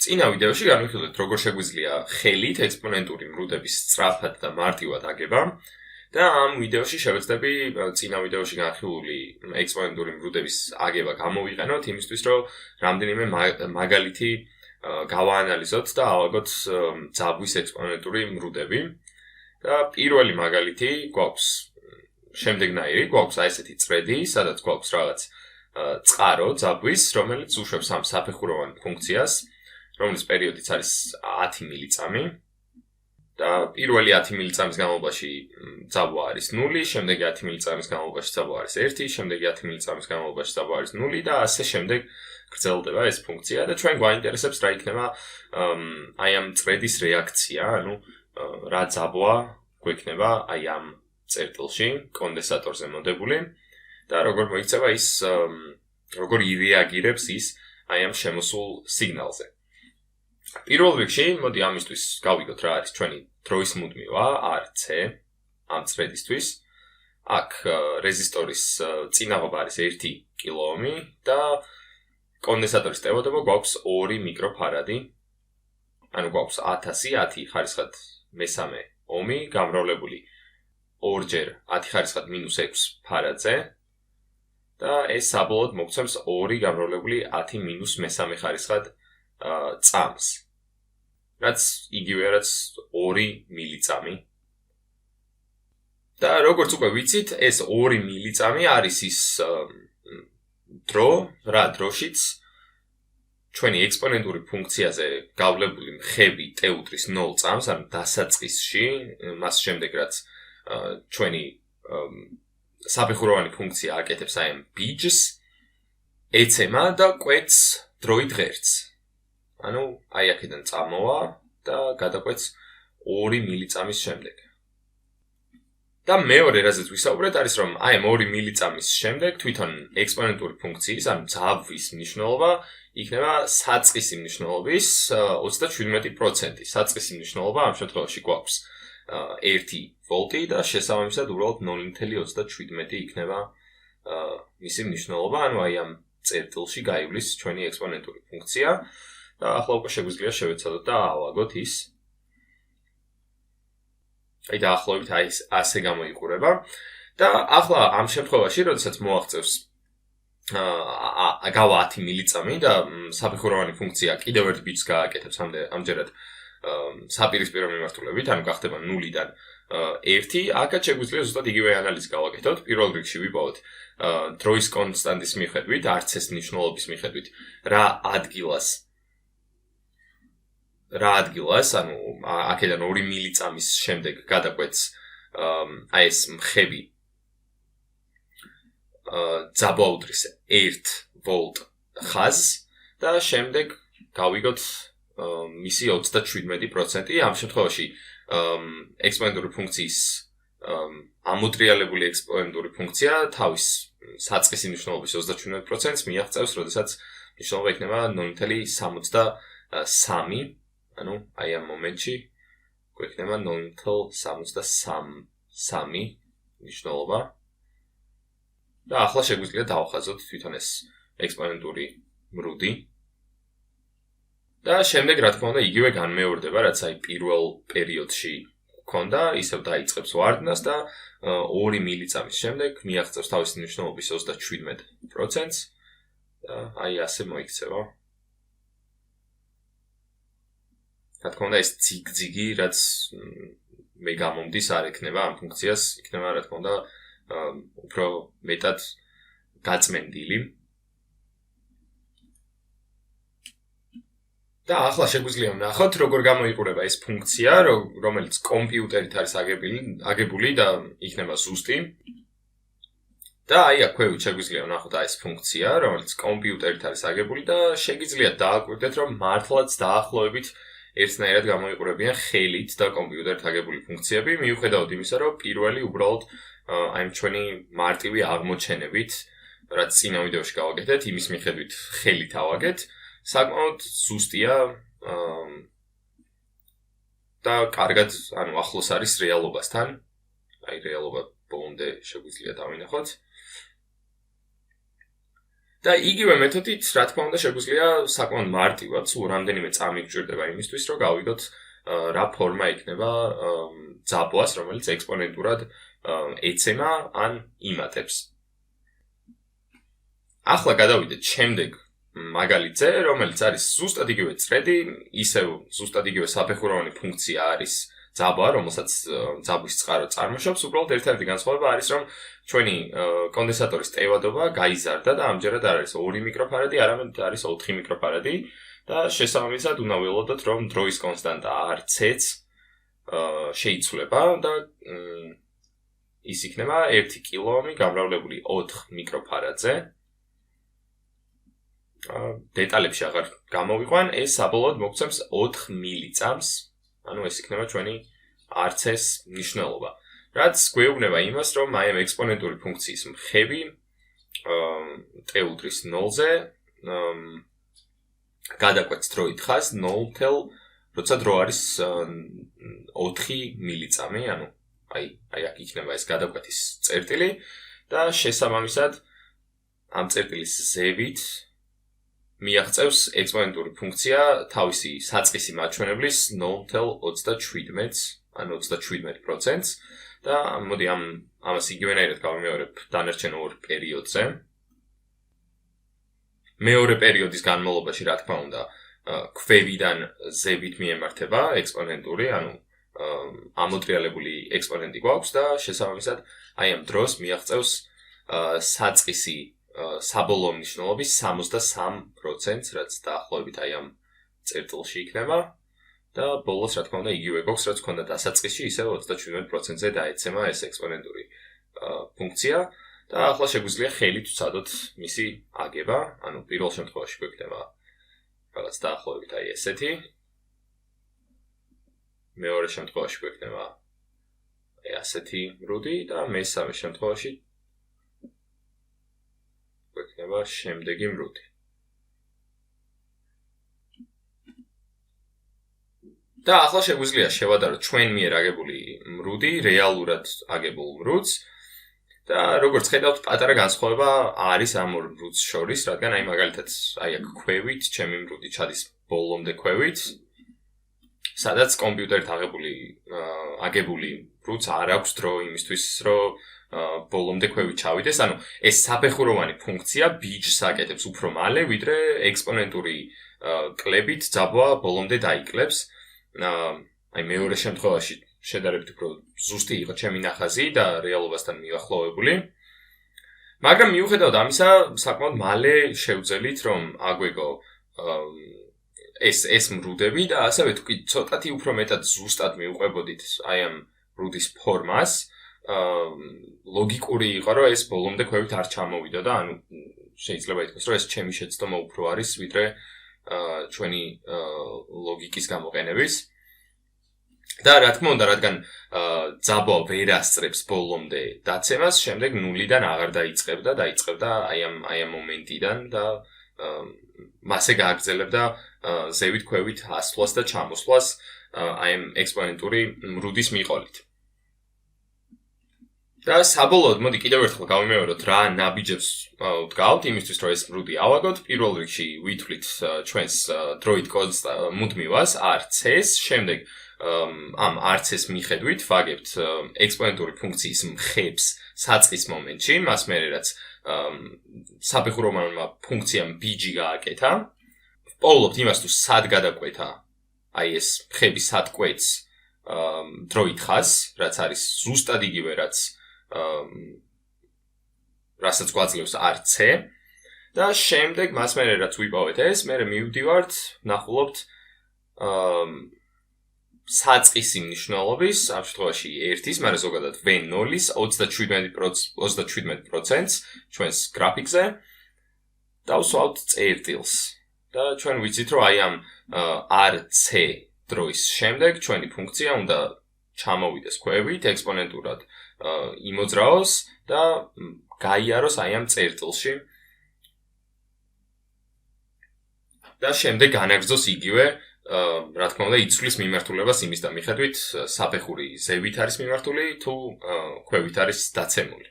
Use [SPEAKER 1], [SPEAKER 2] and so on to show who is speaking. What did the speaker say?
[SPEAKER 1] წინა ვიდეოში განვიხილეთ, როგორ შეგვიძლია ხელით ექსპონენტური მრუდების სწრაფად და მარტივად აგება და ამ ვიდეოში შევეცდები წინა ვიდეოში განხილული ექსპონენტური მრუდების აგება გამოვიყენოთ იმისთვის, რომ რამდენიმე მაგალითი გავაანალიზოთ და ავაგოთ ძაბვის ექსპონენტური მრუდები. და პირველი მაგალითი გვაქვს შემდეგნაირი, გვაქვს აი ესეთი წრედი, სადაც გვაქვს რაღაც წყარო ძაბვის, რომელიც უშვებს ამ საფეხუროვან ფუნქციას, რომლის პერიოდიც არის 10 მილიწამი და პირველი 10 მილიწამის განმავლობაში ძაბვა არის 0, შემდეგი 10 მილიწამის განმავლობაში ძაბვა არის 1, შემდეგი 10 მილიწამის განმავლობაში ძაბვა არის 0 და ასე შემდეგ გრძელდება ეს ფუნქცია და ჩვენ გვაინტერესებს რა იქნება აი ამ წრედის რეაქცია, ანუ რა ძაბვა გვექნება აი ამ წერტილში, კონდენსატორზე მოდებული და როგორ მოიქცევა ის, როგორ ირეაგირებს ის აი ამ შემოსულ სიგნალზე. პირველ რიგში, მოდი ამისთვის გავიგოთ რა არის ჩვენი დროის მუდმივა RC ამ წრედისთვის. აქ რეზისტორის წინაღობა არის 1 კილოომი და კონდენსატორის ტევადობა გვაქვს 2 მიკროფარადი. ანუ გვაქვს 1000 ხარისხად მესამე ომი გამრავლებული 2-ჯერ 10 ხარისხად -6 ფარადზე და ეს საბოლოოდ მოგცემს 2 გამრავლებული 10 - მესამე ხარისხად წამს. რაც იგივეა რაც 2 მილიწამი. და როგორც უკვე ვიცით, ეს 2 მილიწამი არის ის დრო, რა დროშიც ჩვენი ექსპონენტური ფუნქციაზე გავლებული მხები t უდრის 0 წამს, ანუ დასაწყისში, მას შემდეგ რაც ჩვენი საფეხუროვანი ფუნქცია აკეთებს აი ამ ბიჯს, ეცემა და კვეთს დროით ღერცს. ანუ აი აქედან წამოვა და გადაკვეთს 2 მილიწამის შემდეგ. და მეორე რაზეც ვისაუბრეთ არის რომ აი ამ 2 მილიწამის შემდეგ თვითონ ექსპონენტური ფუნქციის, ანუ ძაბვის მნიშვნელობა იქნება საწყისი მნიშვნელობის 37%. საწყისი მნიშვნელობა ამ შემთხვევაში გვაქვს 1 ვოლტი და შესაბამისად უბრალოდ 0.37 იქნება მისი მნიშვნელობა, ანუ აი ამ წერტილში გაივლის ჩვენი ექსპონენტური ფუნქცია და ახლა უკვე შეგვიძლია შევეცადოთ და ავაგოთ ის. აი დაახლოებით აი ასე გამოიყურება და ახლა ამ შემთხვევაში, როდესაც მოაღწევს გავა 10 მილიწამი და საფეხუროვანი ფუნქცია კიდევ ერთ ბიჯს გააკეთებს ამჯერად საპირისპირო მიმართულებით, ანუ გახდება 0-დან 1, აქაც შეგვიძლია ზუსტად იგივე ანალიზი გავაკეთოთ. პირველ რიგში ვიპოვოთ დროის კონსტანტის მიხედვით, RC-ის მნიშვნელობის მიხედვით, რა ადგილას, ანუ აქედან 2 მილიწამის შემდეგ გადაკვეთს აი ეს მხები ძაბვა უდრის 1 ვოლტ ხაზს და შემდეგ გავიგოთ მისი 37%. ამ შემთხვევაში ექსპონენტური ფუნქციის ამოტრიალებული ექსპონენტური ფუნქცია თავის საწყისი მნიშვნელობის 37%-ს მიაღწევს, როდესაც მნიშვნელობა იქნება 0.73. ანუ აი ამ მომენტში გვექნება 0.73 მნიშვნელობა. და ახლა შეგვიძლია დავხაზოთ თვითონ ეს ექსპონენტური მრუდი. და შემდეგ რა თქმა უნდა იგივე განმეორდება, რაც აი პირველ პერიოდში ჰქონდა, ისევ დაიწყებს ვარდნას და 2 მილიწამის შემდეგ მიაღწევს თავისი მნიშვნელობის 37%-ს და აი ასე მოიქცევა. რა თქმა უნდა ეს ძიგძიგი, რაც მე გამომდის არ ექნება ამ ფუნქციას, იქნება რა თქმა უნდა უფრო მეტად გაწმენდილი. და ახლა შეგვიძლია ვნახოთ, როგორ გამოიყურება ეს ფუნქცია, რომელიც კომპიუტერით არის აგებული და იქნება ზუსტი. და აი აქ ქვევით შეგვიძლია ვნახოთ აი ეს ფუნქცია, რომელიც კომპიუტერით არის აგებული და შეგიძლიათ დააკვირდეთ, რომ მართლაც დაახლოებით ერთნაირად გამოიყურებიან ხელით და კომპიუტერით აგებული ფუნქციები, მიუხედავად იმისა, რომ პირველი უბრალოდ აი ჩვენი მარტივი აღმოჩენებით, რაც წინა ვიდეოში გავაკეთეთ, იმის მიხედვით ხელით ავაგეთ, საკმაოდ ზუსტია და კარგად, ანუ ახლოს არის რეალობასთან. აი რეალობა ბოლომდე შეგვიძლია დავინახოთ. და იგივე მეთოდით, რა თქმა უნდა, შეგვიძლია საკმაოდ მარტივად, სულ რამდენიმე წამი გჭირდება იმისთვის, რომ გავიგოთ რა ფორმა იქნება ძაბვას, რომელიც ექსპონენტურად ეცემა ან იმატებს. ახლა გადავიდეთ შემდეგ მაგალითზე, რომელიც არის ზუსტად იგივე წრედი, ისევ ზუსტად იგივე საფეხუროვანი ფუნქცია არის ძაბვა, რომელსაც ძაბვის წყარო წარმოშობს, უბრალოდ ერთადერთი განსხვავება არის, რომ ჩვენი კონდენსატორის ტევადობა გაიზარდა და ამჯერად არ არის 2 მიკროფარადი, არამედ არის 4 მიკროფარადი და შესაბამისად უნდა ველოდოთ, რომ დროის კონსტანტა RC-ც შეიცვლება და ის იქნება 1 კილოომი გამრავლებული 4 მიკროფარადზე. დეტალებში აღარ გამოვიყვან, ეს საბოლოოდ მოგცემს 4 მილიწამს, ანუ ეს იქნება ჩვენი RC-ს მნიშვნელობა. რაც გვეუბნება იმას, რომ აი ამ ექსპონენტური ფუნქციის მხები t უდრის 0-ზე გადაკვეთს დროით ხაზს 0-თელ, როცა დრო არის 4 მილიწამი, ანუ აი აქ იქნება ეს გადაკვეთის წერტილი და შესაბამისად ამ წერტილის ზევით მიაღწევს ექსპონენტური ფუნქცია თავისი საწყისი მაჩვენებლის 0.37-ს, ან 37%-ს და მოდი ამას იგივენაირად გავიმეორებ დანარჩენ ორ პერიოდზე. მეორე პერიოდის განმავლობაში, რა თქმა უნდა, ქვევიდან ზევით მიემართება ექსპონენტური, ანუ ამოტრიალებული ექსპონენტი გვაქვს და შესაბამისად აი ამ დროს მიაღწევს საწყისი საბოლოო მნიშვნელობის 63%-ს, რაც დაახლოებით აი ამ წერტილში იქნება და ბოლოს, რა თქმა უნდა, იგივე გვაქვს, რაც ჰქონდა დასაწყისში, ისევ 37%-ზე დაეცემა ეს ექსპონენტური ფუნქცია და ახლა შეგვიძლია ხელით ვცადოთ მისი აგება, ანუ პირველ შემთხვევაში გვექნება რაღაც დაახლოებით აი ესეთი. მეორე შემთხვევაში გვექნება აი ასეთი მრუდი და მესამე შემთხვევაში გვექნება შემდეგი მრუდი. და ახლა შეგვიძლია შევადაროთ ჩვენ მიერ აგებული მრუდი, რეალურად აგებულ მრუდს და როგორც ხედავთ, პატარა განსხვავება არის ამ ორ მრუდს შორის, რადგან აი მაგალითად აი აქ ქვევით, ჩემი მრუდი ჩადის ბოლომდე ქვევით, სადაც კომპიუტერით აგებული მრუდს არ აქვს დრო იმისთვის, რომ ბოლომდე ქვევით ჩავიდეს, ანუ ეს საფეხუროვანი ფუნქცია ბიჯს აკეთებს უფრო მალე, ვიდრე ექსპონენტური კლებით ძაბვა ბოლომდე დაიკლებს. აი მეორე შემთხვევაში შედარებით უფრო ზუსტი იყო ჩემი ნახაზი და რეალობასთან მივახლოვებული. მაგრამ მიუხედავად ამისა, საკმაოდ მალე შევძელით, რომ აგვეგო ეს მრუდები და ასევე თუ ცოტათი უფრო მეტად ზუსტად მივყვებოდით აი ამ მრუდის ფორმას, ლოგიკური იყო, რომ ეს ბოლომდე ქვევით არ ჩამოვიდა და ანუ შეიძლება ითქვას, რომ ეს ჩემი შეცდომა უფრო არის, ვიდრე ჩვენი ლოგიკის გამოყენების. და რა თქმა უნდა, რადგან ძაბვა ვერ ასწრებს ბოლომდე დაცემას, შემდეგ ნულიდან აღარ დაიწყებდა აი ამ მომენტიდან და მასე გააგრძელებდა ზევით ქვევით ასვლას და ჩამოსვლას აი ამ ექსპონენტური მრუდის მიყოლით. და საბოლოოდ, მოდი კიდევ ერთხელ გავიმეოროთ, რა ნაბიჯებს ვდგავთ იმისთვის, რომ ეს მრუდი ავაგოთ. პირველ რიგში ვითვლით ჩვენს დროით მუდმივას RC-ს, შემდეგ ამ RC-ს მიხედვით ვაგებთ ექსპონენტური ფუნქციის მხებს საწყის მომენტში, მას მერე რაც საფეხუროვანმა ფუნქციამ BG გააკეთა. ვპოულობთ იმას, თუ სად გადაკვეთა აი ეს მხები სად კვეთს დროით ხაზს, რაც არის ზუსტად იგივე, რასაც გვაძლევს RC და შემდეგ მას მერე რაც ვიპოვეთ ეს, მერე მივდივართ, ვნახულობთ საწყისი მნიშვნელობის, ამ შემთხვევაში 1-ის, მაგრამ ზოგადად V0-ის 37%-ს ჩვენს გრაფიკზე და ვსვავთ წერტილს. და ჩვენ ვიცით, რომ აი ამ RC დროის შემდეგ ჩვენი ფუნქცია უნდა ჩამოვიდეს ქვევით, ექსპონენტურად იმოძრაოს და გაიაროს აი ამ წერტილში. და შემდეგ განაგრძოს იგივე, რა თქმა უნდა, იცვლის მიმართულებას იმის და მიხედვით საფეხური ზევით არის მიმართული თუ ქვევით არის დაცემული.